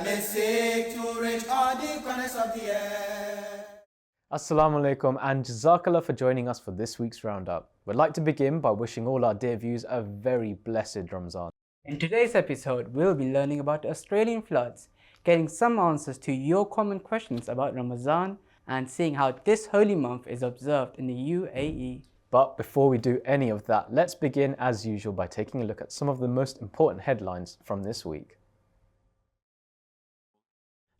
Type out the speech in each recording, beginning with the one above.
they seek to reach all the corners of the earth. Assalamu alaikum and Jazakallah for joining us for this week's Roundup. We'd like to begin by wishing all our dear viewers a very blessed Ramadan. In today's episode, we'll be learning about Australian floods, getting some answers to your common questions about Ramadan, and seeing how this holy month is observed in the UAE. But before we do any of that, let's begin as usual by taking a look at some of the most important headlines from this week.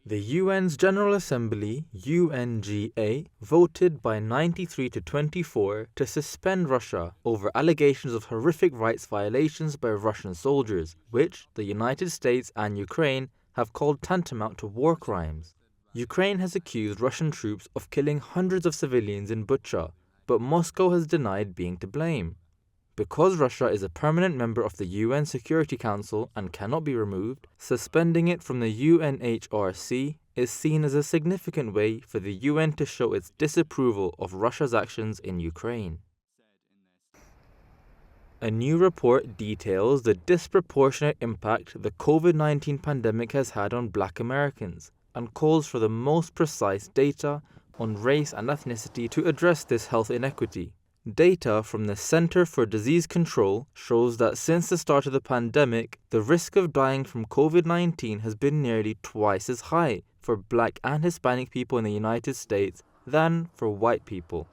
The UN's General Assembly, UNGA, voted by 93 to 24 to suspend Russia over allegations of horrific rights violations by Russian soldiers, which the United States and Ukraine have called tantamount to war crimes. Ukraine has accused Russian troops of killing hundreds of civilians in Bucha, but Moscow has denied being to blame. Because Russia is a permanent member of the UN Security Council and cannot be removed, suspending it from the UNHRC is seen as a significant way for the UN to show its disapproval of Russia's actions in Ukraine. A new report details the disproportionate impact the COVID-19 pandemic has had on Black Americans and calls for the most precise data on race and ethnicity to address this health inequity. Data from the Center for Disease Control shows that since the start of the pandemic, the risk of dying from COVID-19 has been nearly twice as high for Black and Hispanic people in the United States than for white people.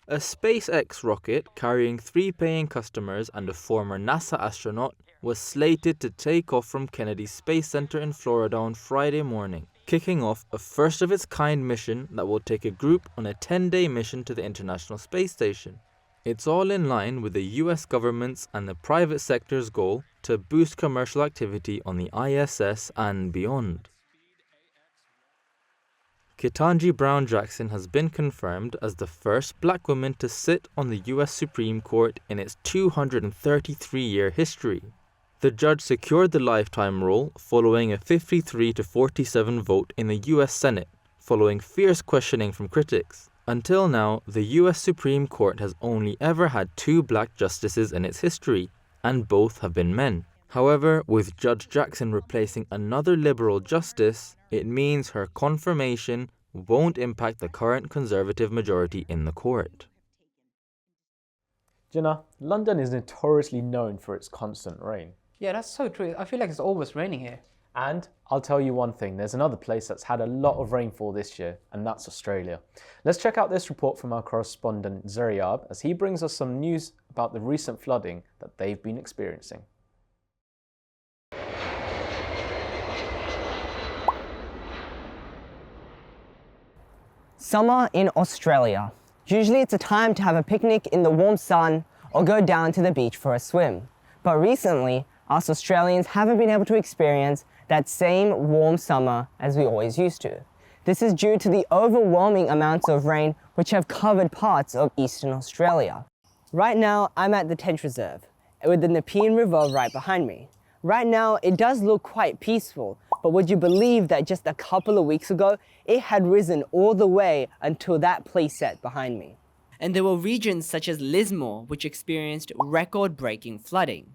A SpaceX rocket carrying 3 paying customers and a former NASA astronaut was slated to take off from Kennedy Space Center in Florida on Friday morning, kicking off a first-of-its-kind mission that will take a group on a 10-day mission to the International Space Station. It's all in line with the US government's and the private sector's goal to boost commercial activity on the ISS and beyond. Ketanji Brown Jackson has been confirmed as the first Black woman to sit on the US Supreme Court in its 233-year history. The judge secured the lifetime role following a 53 to 47 vote in the US Senate, following fierce questioning from critics. Until now, the US Supreme Court has only ever had 2 Black justices in its history, and both have been men. However, with Judge Jackson replacing another liberal justice, it means her confirmation won't impact the current Conservative majority in the court. Jinnah, London is notoriously known for its constant rain. Yeah, that's so true. I feel like it's always raining here. And I'll tell you one thing, there's another place that's had a lot of rainfall this year, and that's Australia. Let's check out this report from our correspondent Zaryab as he brings us some news about the recent flooding that they've been experiencing. Summer in Australia. Usually it's a time to have a picnic in the warm sun or go down to the beach for a swim. But recently, us Australians haven't been able to experience that same warm summer as we always used to. This is due to the overwhelming amounts of rain which have covered parts of eastern Australia. Right now, I'm at the Tench Reserve with the Nepean River right behind me. Right now, it does look quite peaceful, but would you believe that just a couple of weeks ago, it had risen all the way until that playset behind me. And there were regions such as Lismore which experienced record-breaking flooding.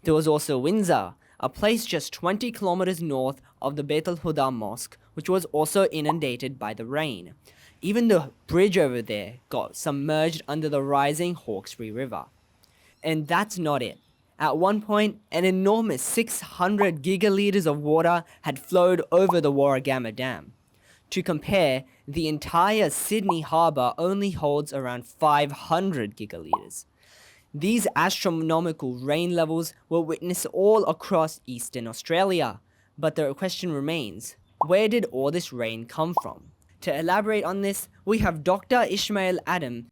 There was also Windsor, a place just 20 kilometers north of the Beit al-Huda Mosque, which was also inundated by the rain. Even the bridge over there got submerged under the rising Hawkesbury River. And that's not it. At one point, an enormous 600 gigalitres of water had flowed over the Warragamba Dam. To compare, the entire Sydney harbour only holds around 500 gigalitres. These astronomical rain levels were witnessed all across eastern Australia. But the question remains, where did all this rain come from? To elaborate on this, we have Dr. Ismail Adam.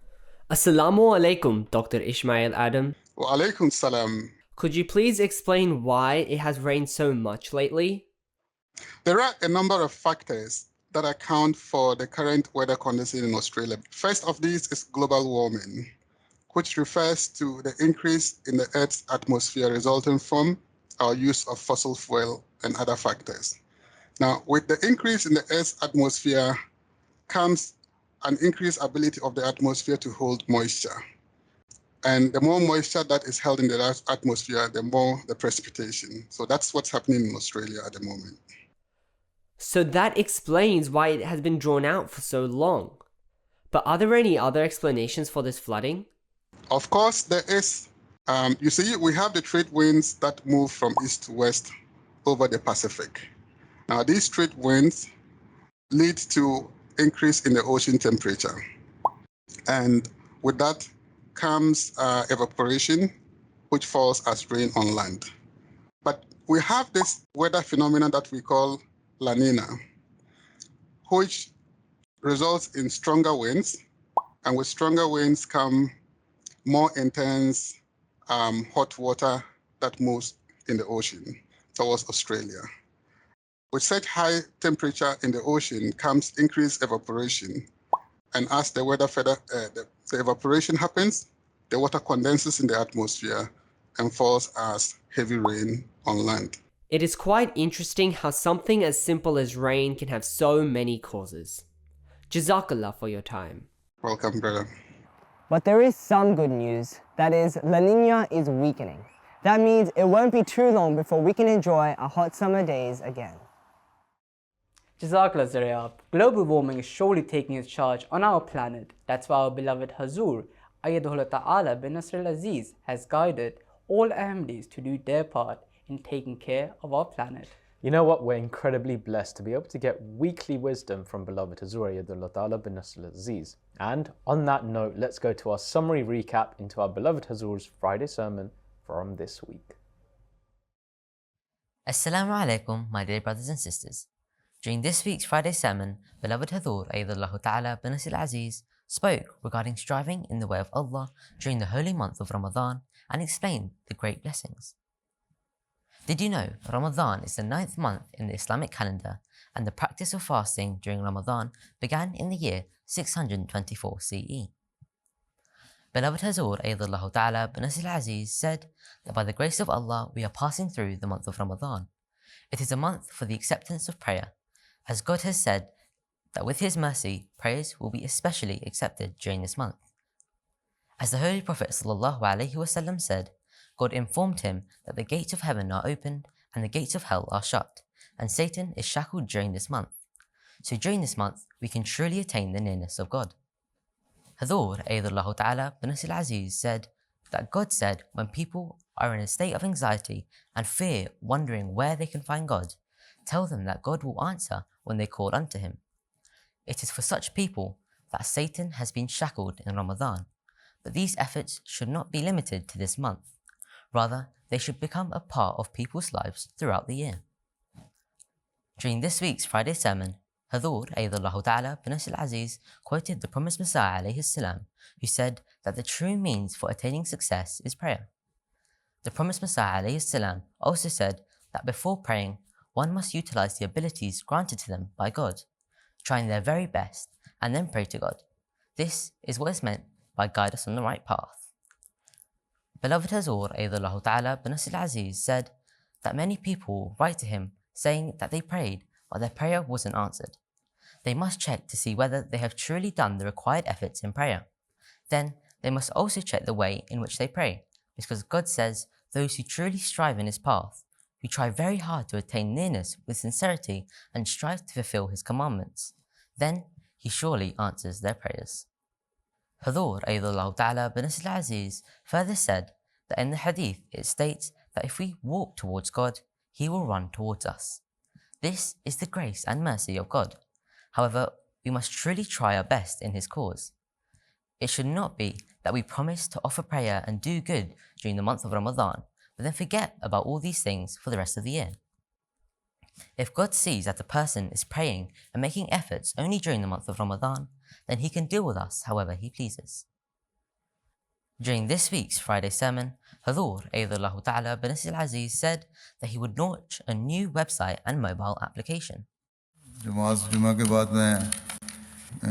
Assalamu alaikum, Dr. Ismail Adam. Wa alaikum salam. Could you please explain why it has rained so much lately? There are a number of factors that account for the current weather conditions in Australia. First of these is global warming, which refers to the increase in the Earth's atmosphere resulting from our use of fossil fuel and other factors. Now, with the increase in the Earth's atmosphere comes an increased ability of the atmosphere to hold moisture. And the more moisture that is held in the atmosphere, the more the precipitation. So that's what's happening in Australia at the moment. So that explains why it has been drawn out for so long. But are there any other explanations for this flooding? Of course, there is. You see, we have the trade winds that move from east to west over the Pacific. Now, these trade winds lead to increase in the ocean temperature. And with that comes evaporation, which falls as rain on land. But we have this weather phenomenon that we call La Nina, which results in stronger winds. And with stronger winds come more intense hot water that moves in the ocean towards Australia. With such high temperature in the ocean comes increased evaporation. And as the evaporation happens, the water condenses in the atmosphere and falls as heavy rain on land. It is quite interesting how something as simple as rain can have so many causes. Jazakallah for your time. Welcome, brother. But there is some good news. That is, La Nina is weakening. That means it won't be too long before we can enjoy our hot summer days again. Jazakallah Zaryab. Global warming is surely taking its charge on our planet. That's why our beloved Hazur, Ayyadahullah Ta'ala bin Nasr al-Aziz, has guided all Ahmadis to do their part in taking care of our planet. You know what? We're incredibly blessed to be able to get weekly wisdom from beloved Hazur Ayyadahullah Ta'ala bin Nasr al-Aziz. And on that note, let's go to our summary recap into our beloved Hazur's Friday sermon from this week. Assalamu alaikum, my dear brothers and sisters. During this week's Friday sermon, beloved Hazur Ayyadahullah Ta'ala bin Nasr al-Aziz spoke regarding striving in the way of Allah during the holy month of Ramadan and explained the great blessings. Did you know Ramadan is the 9th month in the Islamic calendar, and the practice of fasting during Ramadan began in the year 624 CE? Beloved Hazur Ayyadahullah Ta'ala bin Nasr al-Aziz said that by the grace of Allah we are passing through the month of Ramadan. It is a month for the acceptance of prayer, as God has said that with His mercy prayers will be especially accepted during this month. As the Holy Prophet ﷺ said, God informed him that the gates of heaven are opened and the gates of hell are shut, and Satan is shackled during this month. So during this month, we can truly attain the nearness of God. Hazur Ayyadahullah Ta'ala bin Nasr al-Aziz said that God said when people are in a state of anxiety and fear, wondering where they can find God, tell them that God will answer when they call unto Him. It is for such people that Satan has been shackled in Ramadan, but these efforts should not be limited to this month. Rather, they should become a part of people's lives throughout the year. During this week's Friday sermon, Hazur Ayyadahullah Ta'ala bin Nasr al-Aziz quoted the promised Messiah alayhi salam, who said that the true means for attaining success is prayer. The promised Messiah alayhi salam also said that before praying, one must utilize the abilities granted to them by God, trying their very best, and then pray to God. This is what is meant by guide us on the right path. Beloved Hazur Ayyadahullah Ta'ala bin Nasr al-Aziz said that many people write to him saying that they prayed but their prayer wasn't answered. They must check to see whether they have truly done the required efforts in prayer. Then they must also check the way in which they pray, because God says those who truly strive in His path, who try very hard to attain nearness with sincerity and strive to fulfill His commandments, then He surely answers their prayers. Hazur Ayyadahullah Ta'ala bin Nasr al-Aziz further said that in the hadith it states that if we walk towards God, He will run towards us. This is the grace and mercy of God. However, we must truly try our best in His cause. It should not be that we promise to offer prayer and do good during the month of Ramadan, but then forget about all these things for the rest of the year. If God sees that the person is praying and making efforts only during the month of Ramadan, then He can deal with us however He pleases. During this week's Friday sermon, Hazur Ayyadahullah Ta'ala bin Nasr al-Aziz said that he would launch a new website and mobile application. नमाज जुमा के बाद मैं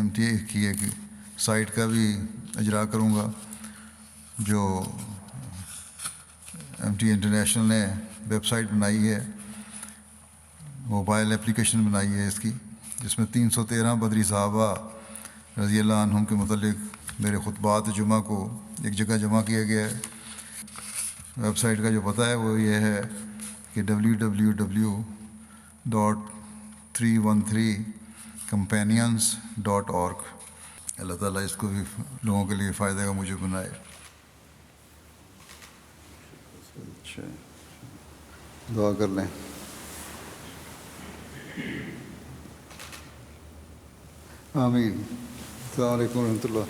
MTA की एक site का भी इजरा करूँगा जो MTA इंटरनेशनल ने वेबसाइट बनाई है, मोबाइल एप्लीकेशन बनाई है इसकी, जिसमें 313 बदरी साहबा रज़ी अल्लाह अन्हुम के मुतल्लिक़ मेरे खुतबात जुमा को एक जगह जमा किया गया है। वेबसाइट का जो पता है वो ये है कि www.313companions.org। अल्लाह ताला इसको भी लोगों के लिए फ़ायदे का मुझे बनाए। अच्छा, दुआ कर लें। आमीन। अस्सलाम वालेकुम रहमतुल्लाह।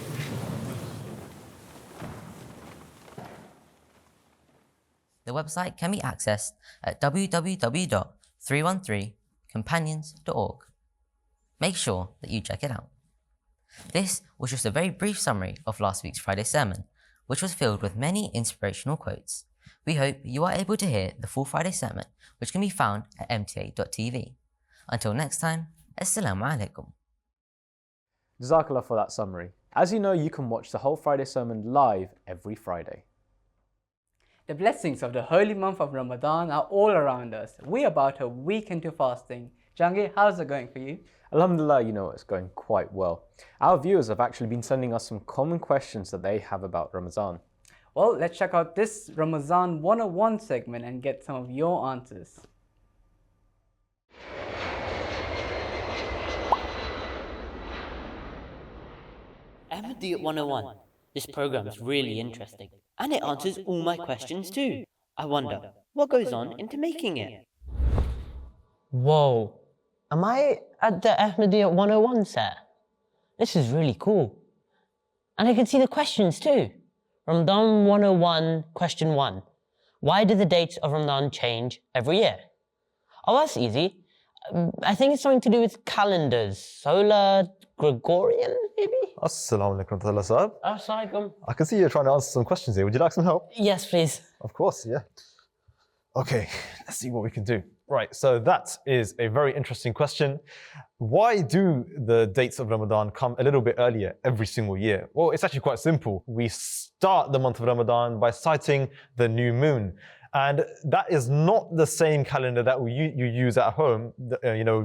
The website can be accessed at www.313companions.org. Make sure that you check it out. This was just a very brief summary of last week's Friday sermon, which was filled with many inspirational quotes. We hope you are able to hear the full Friday sermon, which can be found at mta.tv. Until next time, Assalamu alaikum. Jazakallah for that summary. As you know, you can watch the whole Friday sermon live every Friday. The blessings of the holy month of Ramadan are all around us. We're about a week into fasting. Jangir, how's it going for you? Alhamdulillah, you know, it's going quite well. Our viewers have actually been sending us some common questions that they have about Ramadan. Well, let's check out this Ramadan 101 segment and get some of your answers. Ahmadiyya 101. This program is really interesting, and it answers all my questions too. I wonder, what goes on into making it? Whoa, am I at the Ahmadiyya 101 set? This is really cool. And I can see the questions too. Ramadan 101, question 1. Why do the dates of Ramadan change every year? Oh, that's easy. I think it's something to do with calendars. Solar, Gregorian, maybe? Assalamu alaikum warahmatullahi sahab. Assalamualaikum. I can see you're trying to answer some questions here. Would you like some help? Yes, please. Of course, yeah. Okay, let's see what we can do. Right, so that is a very interesting question. Why do the dates of Ramadan come a little bit earlier every single year? Well, it's actually quite simple. We start the month of Ramadan by sighting the new moon. And that is not the same calendar that you use at home,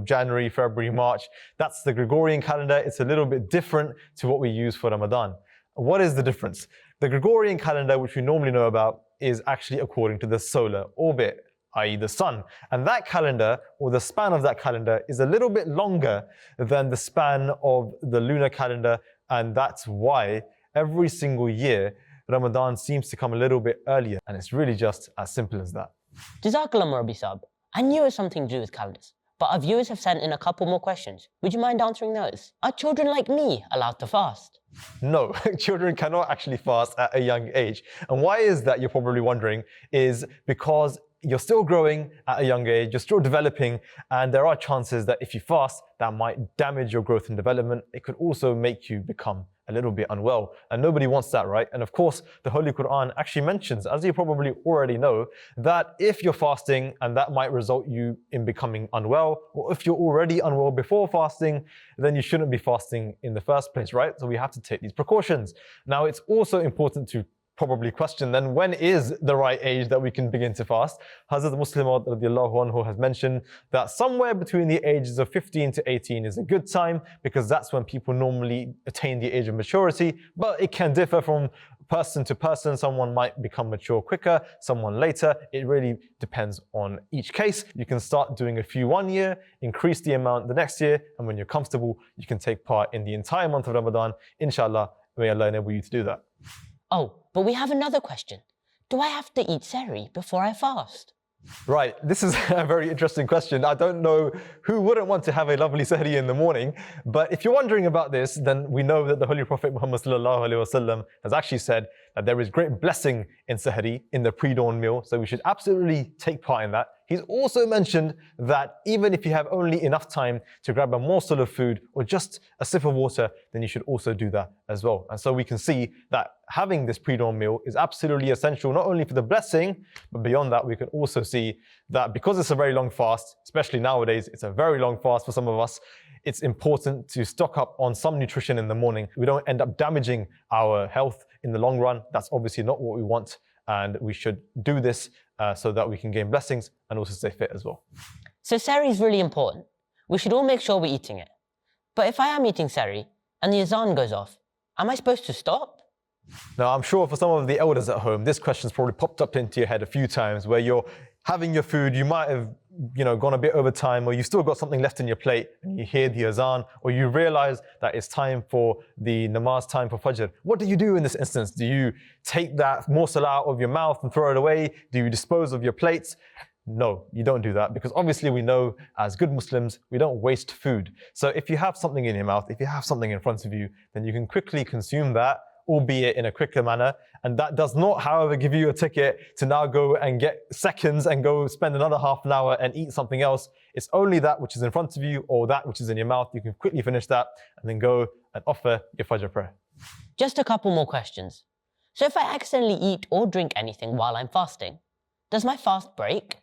January, February, March. That's the Gregorian calendar. It's a little bit different to what we use for Ramadan. What is the difference? The Gregorian calendar, which we normally know about, is actually according to the solar orbit, i.e. the sun. And that calendar, or the span of that calendar, is a little bit longer than the span of the lunar calendar. And that's why every single year, Ramadan seems to come a little bit earlier, and it's really just as simple as that. Jazakallah Murabi Sahab. I knew it was something to do with calendars, but our viewers have sent in a couple more questions. Would you mind answering those? Are children like me allowed to fast? No, children cannot actually fast at a young age. And why is that, you're probably wondering, is because you're still growing at a young age, you're still developing, and there are chances that if you fast, that might damage your growth and development. It could also make you become a little bit unwell, and nobody wants that, right? And of course, the Holy Quran actually mentions, as you probably already know, that if you're fasting and that might result you in becoming unwell, or if you're already unwell before fasting, then you shouldn't be fasting in the first place, right? So we have to take these precautions. Now, it's also important to probably question then, when is the right age that we can begin to fast? Hazrat Muslim radiallahu anhu has mentioned that somewhere between the ages of 15 to 18 is a good time, because that's when people normally attain the age of maturity, but it can differ from person to person. Someone might become mature quicker, someone later. It really depends on each case. You can start doing a few one year, increase the amount the next year, and when you're comfortable, you can take part in the entire month of Ramadan. Inshallah, may Allah enable you to do that. Oh, but we have another question. Do I have to eat sehri before I fast? Right, this is a very interesting question. I don't know who wouldn't want to have a lovely sehri in the morning, but if you're wondering about this, then we know that the Holy Prophet Muhammad ﷺ has actually said that there is great blessing in sehri, in the pre-dawn meal, so we should absolutely take part in that. He's also mentioned that even if you have only enough time to grab a morsel of food or just a sip of water, then you should also do that as well. And so we can see that having this pre-dawn meal is absolutely essential, not only for the blessing, but beyond that, we can also see that because it's a very long fast, especially nowadays, it's a very long fast for some of us, it's important to stock up on some nutrition in the morning. We don't end up damaging our health in the long run. That's obviously not what we want. And we should do this so that we can gain blessings and also stay fit as well. So sehri is really important. We should all make sure we're eating it. But if I am eating sehri and the azan goes off, am I supposed to stop? Now, I'm sure for some of the elders at home, this question's probably popped up into your head a few times where you're having your food, you might have gone a bit over time, or you've still got something left in your plate, and you hear the azan, or you realize that it's time for the namaz time for Fajr. What do you do in this instance? Do you take that morsel out of your mouth and throw it away? Do you dispose of your plates? No, you don't do that, because obviously we know as good Muslims, we don't waste food. So if you have something in your mouth, if you have something in front of you, then you can quickly consume that, albeit in a quicker manner. And that does not, however, give you a ticket to now go and get seconds and go spend another half an hour and eat something else. It's only that which is in front of you or that which is in your mouth. You can quickly finish that and then go and offer your Fajr prayer. Just a couple more questions. So if I accidentally eat or drink anything while I'm fasting, does my fast break?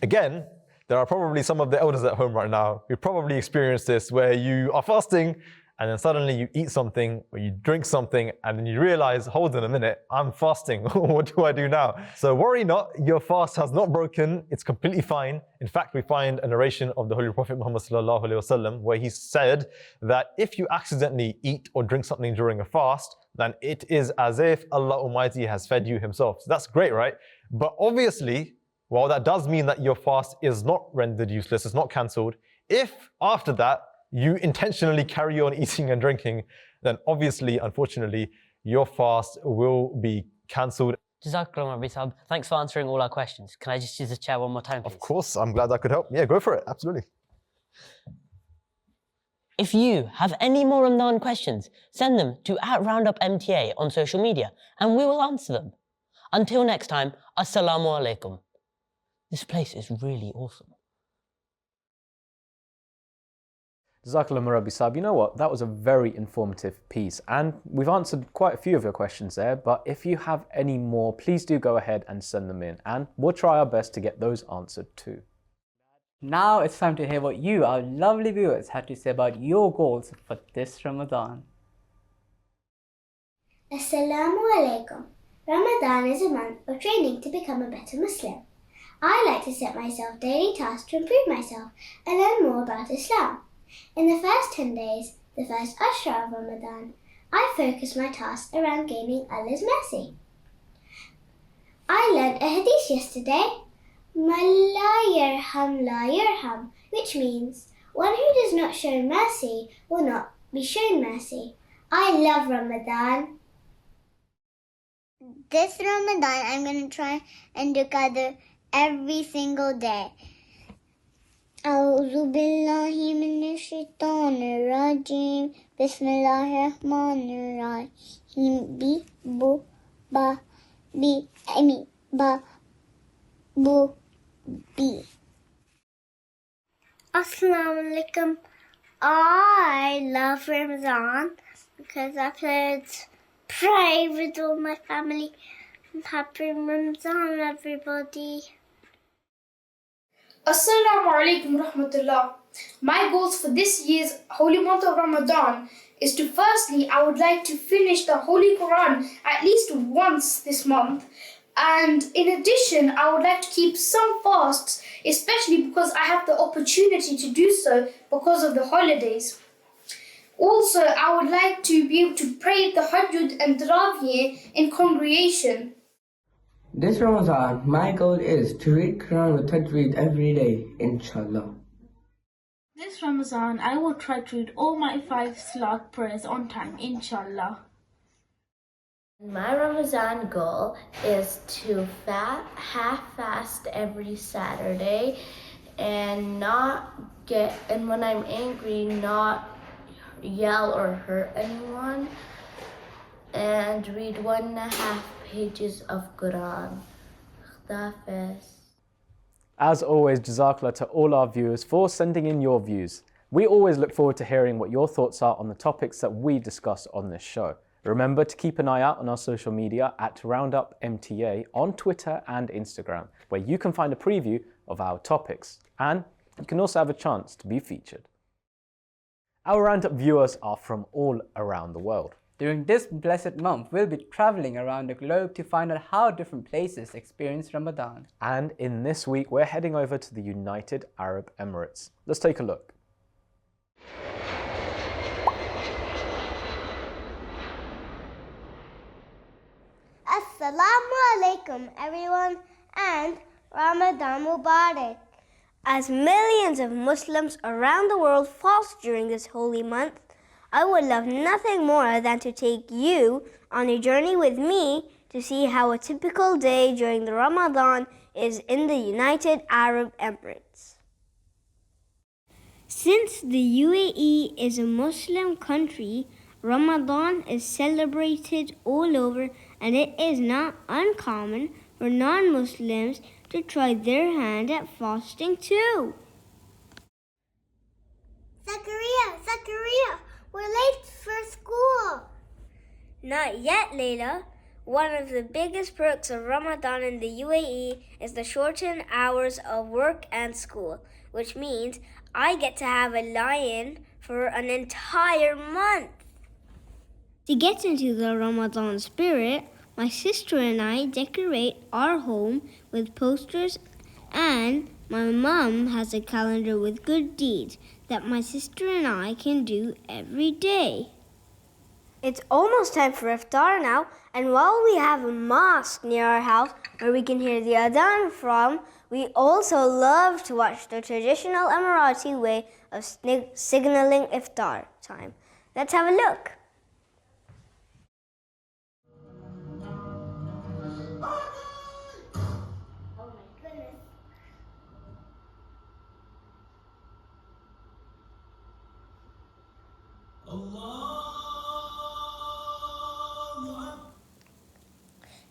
Again, there are probably some of the elders at home right now who probably experienced this, where you are fasting and then suddenly you eat something or you drink something and then you realize, hold on a minute, I'm fasting. What do I do now? So worry not, your fast has not broken. It's completely fine. In fact, we find a narration of the Holy Prophet Muhammad sallallahu alaihi wasallam where he said that if you accidentally eat or drink something during a fast, then it is as if Allah Almighty has fed you himself. So that's great, right? But obviously, while that does mean that your fast is not rendered useless, it's not cancelled, if after that you intentionally carry on eating and drinking, then obviously, unfortunately, your fast will be cancelled. Jazakallah, Rabbi Sahab. Thanks for answering all our questions. Can I just use the chair one more time, please? Of course, I'm glad I could help. Yeah, go for it, absolutely. If you have any more Ramadan questions, send them to @RoundupMTA on social media and we will answer them. Until next time, Assalamu alaikum. This place is really awesome. Jazakallah Murabi Saab. You know what? That was a very informative piece, and we've answered quite a few of your questions there, but if you have any more, please do go ahead and send them in, and we'll try our best to get those answered too. Now it's time to hear what you, our lovely viewers, had to say about your goals for this Ramadan. Assalamu alaikum. Ramadan is a month of training to become a better Muslim. I like to set myself daily tasks to improve myself and learn more about Islam. In the first 10 days, the first Ashra of Ramadan, I focus my tasks around gaining Allah's mercy. I learned a hadith yesterday, Man la yarham la yarham, which means one who does not show mercy will not be shown mercy. I love Ramadan. This Ramadan, I'm going to try and do qadr every single day. أعوذ بالله من الشيطان الرجيم بسم الله الرحمن الرحيم بي بو با بي أمي با بو بي. Assalamu alaikum. I love Ramadan because I pray with all my family. Happy Ramadan, everybody. Assalamu alaikum rahmatullah. My goals for this year's holy month of Ramadan is to, firstly, I would like to finish the Holy Quran at least once this month. And in addition, I would like to keep some fasts, especially because I have the opportunity to do so because of the holidays. Also, I would like to be able to pray the Tahajjud and Tarawih in congregation. This Ramadan, my goal is to read Quran with Tajweed every day, inshallah. This Ramadan, I will try to read all my 5 Salat prayers on time, inshallah. My Ramadan goal is to half-fast every Saturday and when I'm angry, not yell or hurt anyone, and read 1.5 pages of Quran. Khudafez. As always, Jazakallah to all our viewers for sending in your views. We always look forward to hearing what your thoughts are on the topics that we discuss on this show. Remember to keep an eye out on our social media at Roundup MTA on Twitter and Instagram, where you can find a preview of our topics, and you can also have a chance to be featured. Our Roundup viewers are from all around the world. During this blessed month, we'll be traveling around the globe to find out how different places experience Ramadan. And in this week, we're heading over to the United Arab Emirates. Let's take a look. Assalamu alaikum, everyone, and Ramadan Mubarak. As millions of Muslims around the world fast during this holy month, I would love nothing more than to take you on a journey with me to see how a typical day during the Ramadan is in the United Arab Emirates. Since the UAE is a Muslim country, Ramadan is celebrated all over, and it is not uncommon for non-Muslims to try their hand at fasting too. Zachariah, we're late for school. Not yet, Layla. One of the biggest perks of Ramadan in the UAE is the shortened hours of work and school, which means I get to have a lie-in for an entire month. To get into the Ramadan spirit, my sister and I decorate our home with posters, and my mom has a calendar with good deeds that my sister and I can do every day. It's almost time for iftar now, and while we have a mosque near our house where we can hear the adhan from, we also love to watch the traditional Emirati way of signaling iftar time. Let's have a look.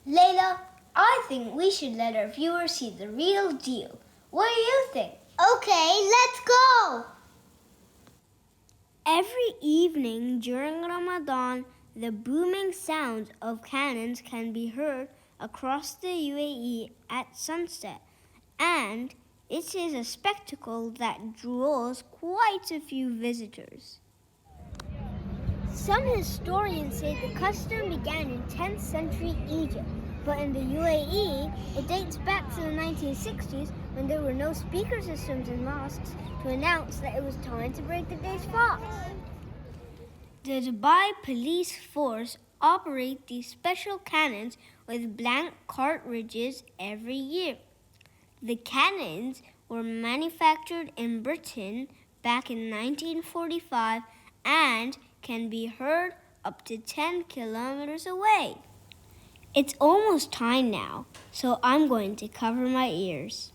Layla, I think we should let our viewers see the real deal. What do you think? Okay, let's go. Every evening during Ramadan, the booming sounds of cannons can be heard across the UAE at sunset, and it is a spectacle that draws quite a few visitors. Some historians say the custom began in 10th century Egypt, but in the UAE, it dates back to the 1960s when there were no speaker systems in mosques to announce that it was time to break the day's fast. The Dubai police force operate these special cannons with blank cartridges every year. The cannons were manufactured in Britain back in 1945 and can be heard up to 10 kilometers away. It's almost time now, so I'm going to cover my ears.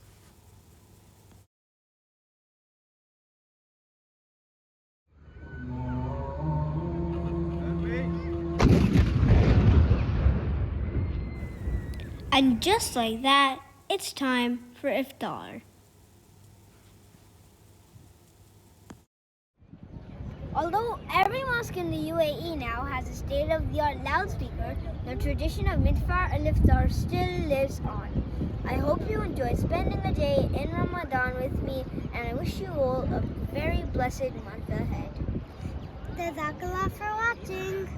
And just like that, it's time for iftar. Although every mosque in the UAE now has a state-of-the-art loudspeaker, the tradition of midfar and iftar still lives on. I hope you enjoy spending the day in Ramadan with me, and I wish you all a very blessed month ahead. Jazakallah for watching.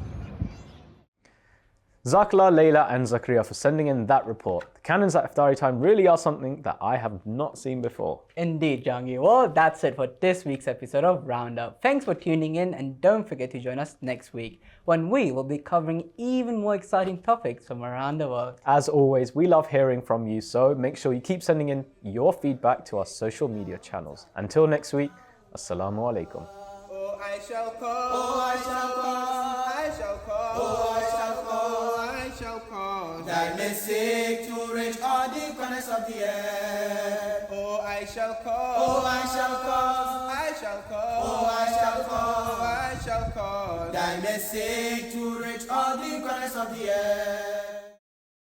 Zakla, Layla and Zakaria for sending in that report. The cannons at iftari time really are something that I have not seen before. Indeed, Jangi. Well, that's it for this week's episode of Roundup. Thanks for tuning in, and don't forget to join us next week when we will be covering even more exciting topics from around the world. As always, we love hearing from you, so make sure you keep sending in your feedback to our social media channels. Until next week, Assalamu alaikum. Oh, I shall call, oh, I shall call, I shall call, oh, I shall call, I shall call. Thy message to reach all the corners of the earth. Oh, I shall call, oh, I shall call, I shall call, oh, I shall call, I shall call. Thy message to reach all the corners of the earth.